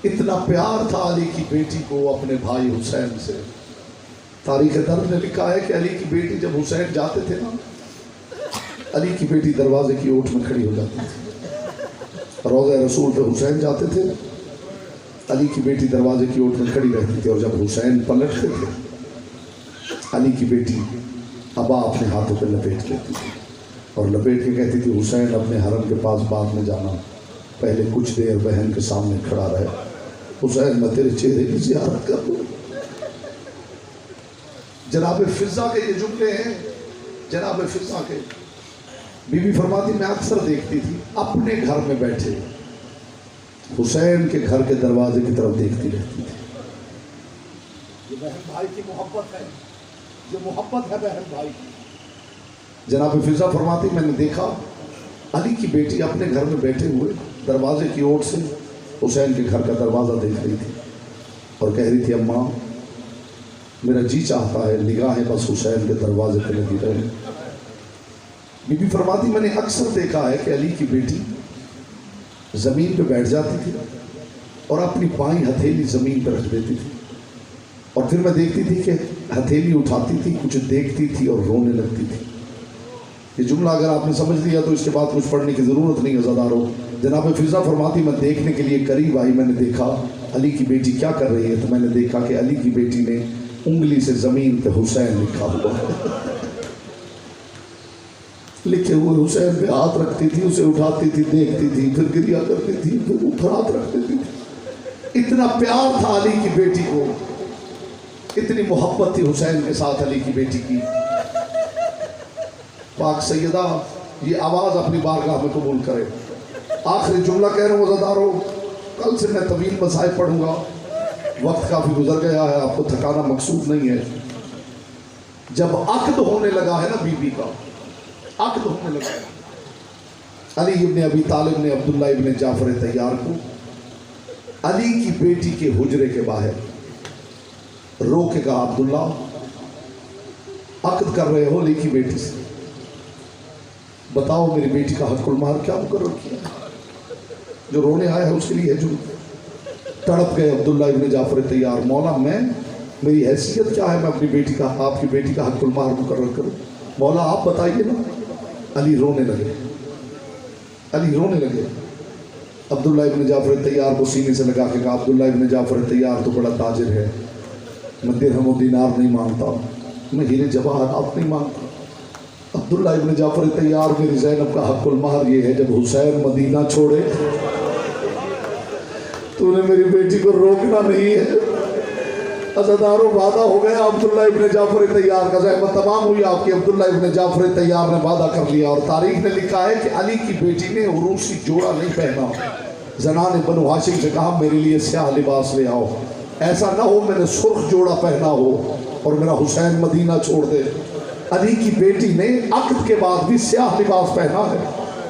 اتنا پیار تھا علی کی بیٹی کو اپنے بھائی حسین سے۔ تاریخ درد نے لکھا ہے کہ علی کی بیٹی جب حسین جاتے تھے نا، علی کی بیٹی دروازے کی اوٹ میں کھڑی ہو جاتی تھی۔ روضہ رسول پہ حسین جاتے تھے، علی کی بیٹی دروازے کی اوٹ میں کھڑی رہتی تھی، اور جب حسین پلٹتے تھے علی کی بیٹی ابا اپنے ہاتھوں پہ لپیٹ لیتی تھی اور لپیٹ کے کہتی تھی حسین اپنے حرم کے پاس بعد میں جانا، پہلے کچھ دیر بہن کے سامنے کھڑا رہے، حسین میں تیرے چہرے کی زیارت کر دوں۔ جناب فضا کے یہ جملے ہیں، جناب فضا کے۔ بی بی فرماتی میں اکثر دیکھتی تھی اپنے گھر میں بیٹھے حسین کے گھر کے دروازے کی طرف دیکھتی رہتی تھی۔ یہ بہن بھائی کی محبت ہے، یہ محبت ہے بہن بھائی کی۔ جناب فضا فرماتی میں نے دیکھا علی کی بیٹی اپنے گھر میں بیٹھے ہوئے دروازے کی اوٹ سے حسین کے گھر کا دروازہ دیکھ رہی تھی اور کہہ رہی تھی اماں میرا جی چاہتا ہے نگاہیں بس حسین کے دروازے پہ لگی رہے۔ بی بی فرماتی میں نے اکثر دیکھا ہے کہ علی کی بیٹی زمین پہ بیٹھ جاتی تھی اور اپنی بائیں ہتھیلی زمین پہ رکھ دیتی تھی، اور پھر میں دیکھتی تھی کہ ہتھیلی اٹھاتی تھی، کچھ دیکھتی تھی اور رونے لگتی تھی۔ یہ جملہ اگر آپ نے سمجھ لیا تو اس کے بعد کچھ پڑھنے کی ضرورت نہیں ہے عزادارو۔ جناب فضا فرماتی میں دیکھنے کے لیے قریب آئی، میں نے دیکھا علی کی بیٹی کیا کر رہی ہے، تو میں نے دیکھا کہ علی کی بیٹی نے انگلی سے زمین پہ حسین لکھا ہوا ہے، لکھے ہوئے حسین پہ ہاتھ رکھتی تھی، اسے اٹھاتی تھی، دیکھتی تھی، پھر گریا کرتی تھی، پھر اوپر ہاتھ رکھ دیتی تھی۔ اتنا پیار تھا علی کی بیٹی کو، اتنی محبت تھی حسین کے ساتھ علی کی بیٹی کی۔ پاک سیدہ یہ آواز اپنی بارگاہ میں قبول کرے۔ آخری جملہ کہہ رہا ہوں عزادارو، کل سے میں طویل مسائل پڑھوں گا، وقت کافی گزر گیا ہے، آپ کو تھکانا مقصود نہیں ہے۔ جب عقد ہونے لگا ہے نا بی بی کا، عقد ہونے لگا ہے، علی ابن ابی طالب نے عبداللہ ابن جعفر طیار کو علی کی بیٹی کے حجرے کے باہر رو کے کہا عبداللہ عقد کر رہے ہو علی کی بیٹی سے، بتاؤ میری بیٹی کا حق المہر کیا مقرر کیا؟ جو رونے آیا ہے اس کے لیے جو تڑپ گئے عبداللہ ابن جعفر طیار، مولا میں میری حیثیت کیا ہے، میں اپنی بیٹی کا آپ کی بیٹی کا حق المہر مقرر کروں، مولا آپ بتائیے نا۔ علی رونے لگے، علی رونے لگے۔ عبداللہ ابن جعفر طیار کو سینے سے لگا کے کہا عبداللہ ابن جعفر طیار تو بڑا تاجر ہے، میں درہم و دینار نہیں مانگتا، میں ہیرے جواہرات نہیں مانگتا۔ عبداللہ ابن جعفر طیار میری زینب کا حق المہر یہ ہے جب حسین مدینہ چھوڑے تو نے میری بیٹی کو روکنا نہیں ہے۔ عزادارو وعدہ ہو گیا عبداللہ ابن جعفر طیار کا، زحمت تمام ہوئی آپ کی، عبداللہ ابن جعفر طیار نے وعدہ کر لیا، اور تاریخ نے لکھا ہے کہ علی کی بیٹی نے عروسی جوڑا نہیں پہنا، زنان بنو ہاشم سے کہا میرے لیے سیاہ لباس لے آؤ، ایسا نہ ہو میں نے سرخ جوڑا پہنا ہو اور میرا حسین مدینہ چھوڑ دے۔ علی کی بیٹی نے عقد کے بعد بھی سیاہ لباس پہنا ہے،